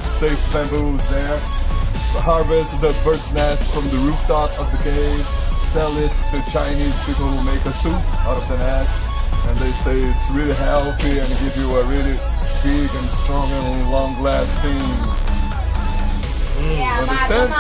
safe bamboos there. Harvest the bird's nest from the rooftop of the cave, sell it to Chinese people who make a soup out of the nest, and they say it's really healthy and give you a really big and strong and long lasting. Yeah, Understand?